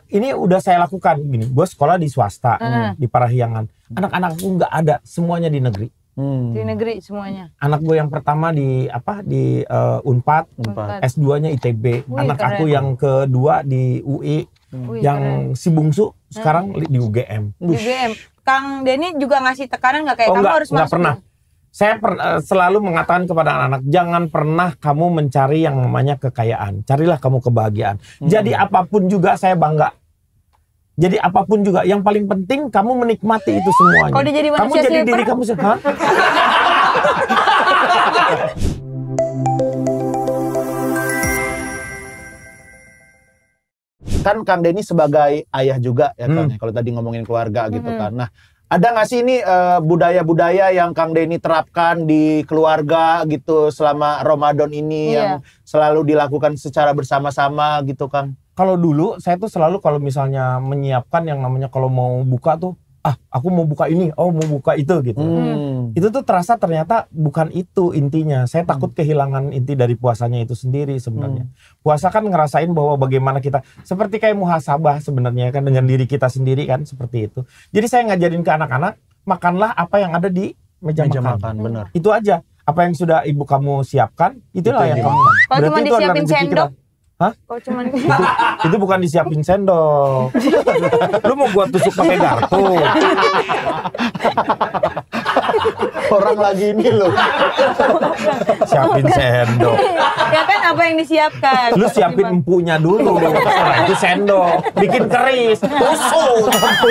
Ini udah saya lakukan gini. Gue sekolah di swasta di Parahyangan. Anak-anak aku nggak ada, semuanya di negeri. Di negeri semuanya. Anak gue yang pertama di Unpad. S2-nya ITB. Anak keren. aku yang kedua di UI. Yang si bungsu sekarang di UGM. Di UGM. Kang Denny juga ngasih tekanan nggak kayak kamu harus nggak masuk? pernah. Saya selalu mengatakan kepada anak-anak, jangan pernah kamu mencari yang namanya kekayaan. Carilah kamu kebahagiaan. Jadi apapun juga saya bangga. Jadi apapun juga, yang paling penting kamu menikmati itu semuanya. Kalau dia jadi kamu manusia jadi silver? diri kamu sendiri. Kan Kang Denny sebagai ayah juga ya kan, kalau tadi ngomongin keluarga gitu kan. Nah, ada nggak sih ini budaya-budaya yang Kang Denny terapkan di keluarga gitu selama Ramadan ini yang selalu dilakukan secara bersama-sama gitu, Kang? Kalau dulu saya tuh selalu kalau misalnya menyiapkan yang namanya kalau mau buka tuh, aku mau buka ini, mau buka itu gitu. Itu tuh terasa ternyata bukan itu intinya. Saya takut kehilangan inti dari puasanya itu sendiri sebenarnya. Puasa kan ngerasain bahwa bagaimana kita seperti kayak muhasabah sebenarnya kan dengan diri kita sendiri kan seperti itu. Jadi saya ngajarin ke anak-anak, makanlah apa yang ada di meja makan. Benar. Itu aja. Apa yang sudah ibu kamu siapkan, itulah yang kamu. Kalau cuma disiapin sendok? Hah? Kalau cuma itu bukan disiapin sendok. Lu mau gua tusuk pakai garpu? Orang lagi ini loh. Siapin sendok. Ya kan apa yang disiapkan? Lu siapin empunya dulu. Itu sendok. Bikin keris. Tusuk. Empu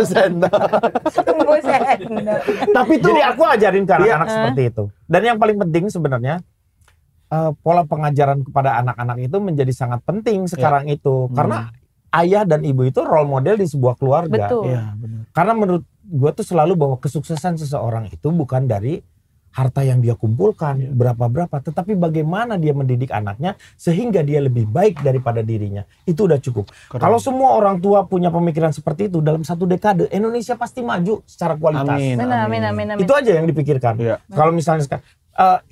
sendok. Tapi tuh, jadi aku ajarin ke anak-anak seperti itu. Dan yang paling penting sebenarnya, pola pengajaran kepada anak-anak itu menjadi sangat penting sekarang itu. Karena ayah dan ibu itu role model di sebuah keluarga. Betul. Iya, benar. Karena menurut gue tuh selalu bahwa kesuksesan seseorang itu bukan dari harta yang dia kumpulkan, berapa-berapa. Tetapi bagaimana dia mendidik anaknya sehingga dia lebih baik daripada dirinya. Itu udah cukup. Kalau semua orang tua punya pemikiran seperti itu, dalam 1 dekade Indonesia pasti maju secara kualitas. Amin. Itu aja yang dipikirkan. Kalau misalnya sekarang,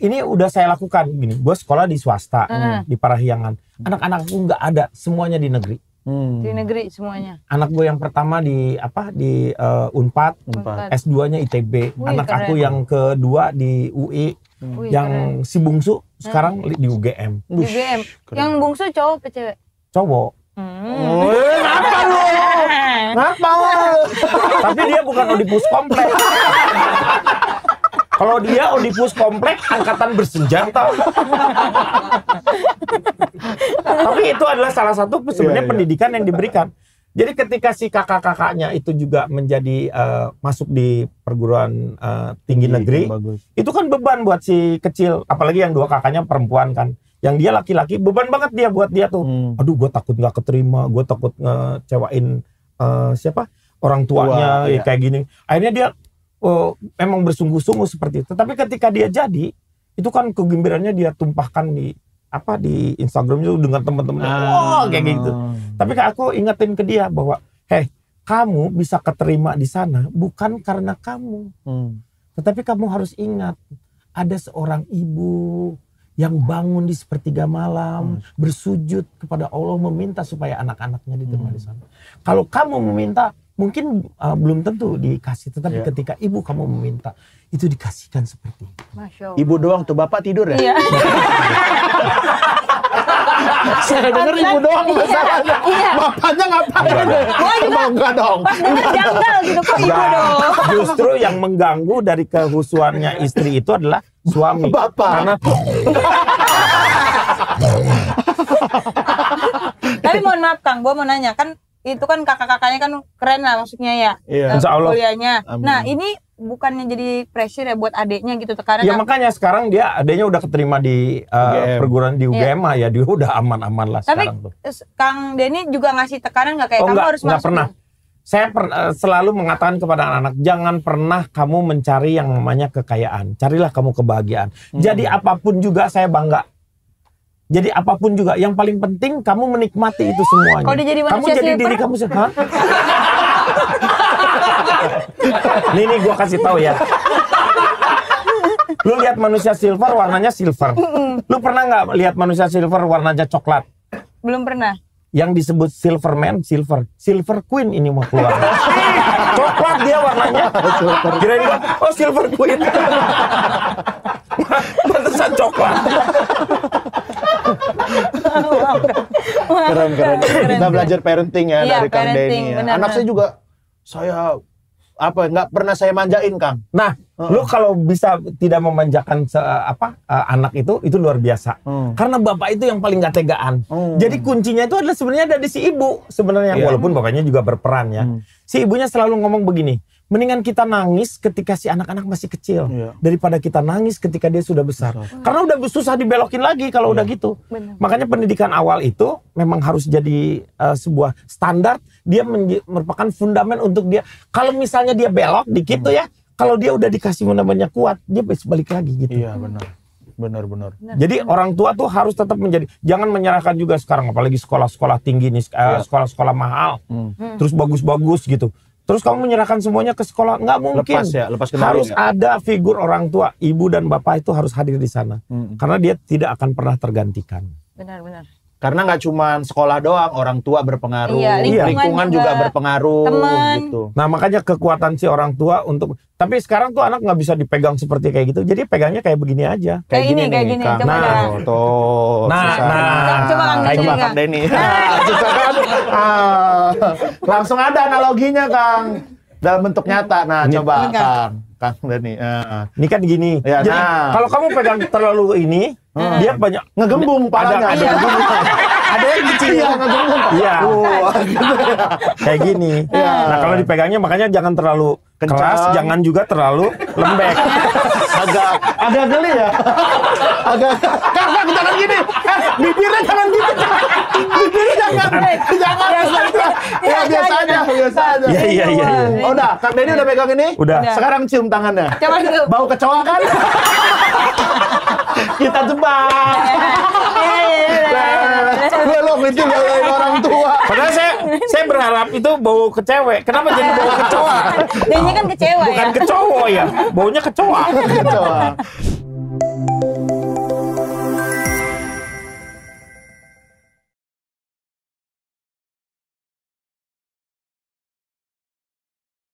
ini udah saya lakukan gini. Gue sekolah di swasta di Parahyangan. Anak-anak aku nggak ada, semuanya di negeri. Di negeri semuanya. Anak gue yang pertama di Unpad. S2-nya ITB. Anak keren. aku yang kedua di UI. Yang si bungsu sekarang di UGM. Di UGM. Yang bungsu cowok apa cewek? Cowok. Ngapa lu? Ngapa? Tapi dia bukan Oedipus kompleks. Kalau dia Oedipus kompleks, angkatan bersenjata. Tapi itu adalah salah satu sebenarnya pendidikan yang diberikan. Jadi ketika si kakak-kakaknya itu juga menjadi masuk di perguruan tinggi negeri, itu kan beban buat si kecil. Apalagi yang 2 kakaknya perempuan kan. Yang dia laki-laki, beban banget dia buat dia tuh. Aduh, gue takut nggak keterima, gue takut ngecewain orang tuanya kayak gini. Akhirnya dia memang bersungguh-sungguh seperti itu. Tapi ketika dia jadi, itu kan kegembiraannya dia tumpahkan di Instagram itu dengan teman-temannya. Kayak gitu. Tapi aku ingetin ke dia bahwa, kamu bisa keterima di sana bukan karena kamu. Tetapi kamu harus ingat, ada seorang ibu yang bangun di sepertiga malam, bersujud kepada Allah meminta supaya anak-anaknya diterima di sana. Kalau kamu meminta, mungkin belum tentu dikasih, tetapi ketika ibu kamu meminta, itu dikasihkan seperti itu. Masya Allah. Ibu doang tuh, bapak tidur ya? Iya. Saya dengar ibu doang masalahnya. Bapaknya ngapain? Enggak dong. Janggal gitu kok ibu dong. Justru yang mengganggu dari kehusuannya istri itu adalah suami. Bapak. Karena Tapi mohon maaf Kang, gua mau nanya kan itu kan kakak-kakaknya kan keren lah maksudnya ya. Insya Allah. Kuliahnya. Amin. Nah ini bukannya jadi pressure ya buat adeknya gitu tekanan? Ya makanya sekarang adanya udah keterima di perguruan di UGM ya, dia udah aman-aman lah tapi sekarang tuh. Kang Denny juga ngasih tekanan nggak kayak kamu harus Enggak masuk? pernah. Saya selalu mengatakan kepada anak-anak, jangan pernah kamu mencari yang namanya kekayaan. Carilah kamu kebahagiaan. Jadi apapun juga saya bangga. Jadi apapun juga, yang paling penting kamu menikmati itu semuanya. Kalau dia jadi kamu manusia jadi silver? diri kamu sendiri. Nih gua kasih tahu ya. Lu lihat manusia silver warnanya silver. Lu pernah nggak lihat manusia silver warnanya coklat? Belum pernah. Yang disebut Silverman, Silver Queen ini mau keluar. Coklat dia warnanya. Kirain gua, oh Silver Queen. Pantesan coklat. Keren. Kita belajar parenting ya Iya, dari Kang parenting, Denny ya. benar, Anak benar. saya juga nggak pernah saya manjain, Kang. Nah, lu kalau bisa tidak memanjakan anak itu luar biasa. Karena bapak itu yang paling gak tegaan. Jadi kuncinya itu adalah sebenarnya ada di si ibu sebenarnya, walaupun bapaknya juga berperan ya. Si ibunya selalu ngomong begini, mendingan kita nangis ketika si anak-anak masih kecil daripada kita nangis ketika dia sudah besar. Karena udah susah dibelokin lagi kalau udah gitu. Benar. Makanya pendidikan awal itu memang harus jadi sebuah standar. Dia merupakan fundamen untuk dia. Kalau misalnya dia belok dikit tuh ya, kalau dia udah dikasih fundamennya kuat, dia bisa balik lagi gitu. Iya, benar. Jadi orang tua tuh harus tetap jangan menyerahkan juga sekarang, apalagi sekolah-sekolah tinggi nih, sekolah-sekolah mahal, terus bagus-bagus gitu. Terus kamu menyerahkan semuanya ke sekolah, nggak mungkin. Lepas kendali. Harus ada figur orang tua, ibu dan bapak itu harus hadir di sana, karena dia tidak akan pernah tergantikan. Benar. Karena nggak cuma sekolah doang, orang tua berpengaruh, Iya, lingkungan juga berpengaruh, teman. gitu. Nah makanya kekuatan si orang tua untuk, tapi sekarang tuh anak nggak bisa dipegang seperti kayak gitu, jadi pegangnya kayak begini aja. Kayak gini, Kang. coba dah. Tuh, Nah, susah. Coba Kang Kayak Denny, Kang Kang. Denny. Susah kan? Langsung ada analoginya, Kang. Dalam bentuk nyata. Nah, Ini. coba Ini, Kang. Kang Denny. Ini kan gini. Ya, Jadi nah. kalau kamu pegang terlalu ini, dia banyak Ngegembung palanya. Ada Ada yang kecil. Iya, ngegembung. Iya. Gitu ya. Kayak gini. Nah kalau dipegangnya makanya jangan terlalu Kencang. keras, jangan juga terlalu lembek. Agak geli ya. Kang, jangan gini. Bibirnya jangan gitu. Bibirnya jangan. Ya biasa aja. Iya. Oh, udah, Kang Denny udah pegang ini? Udah. Sekarang cium tangannya. Coba dulu. Bau kecoa kan? Kita jebak. Lo itu bauin orang tua. Padahal saya berharap itu bau ke cewek. Kenapa jadi bau kecoa? Denny kan kecewa Bukan ya. ke cowok ya. Baunya kecoa. Kecoa.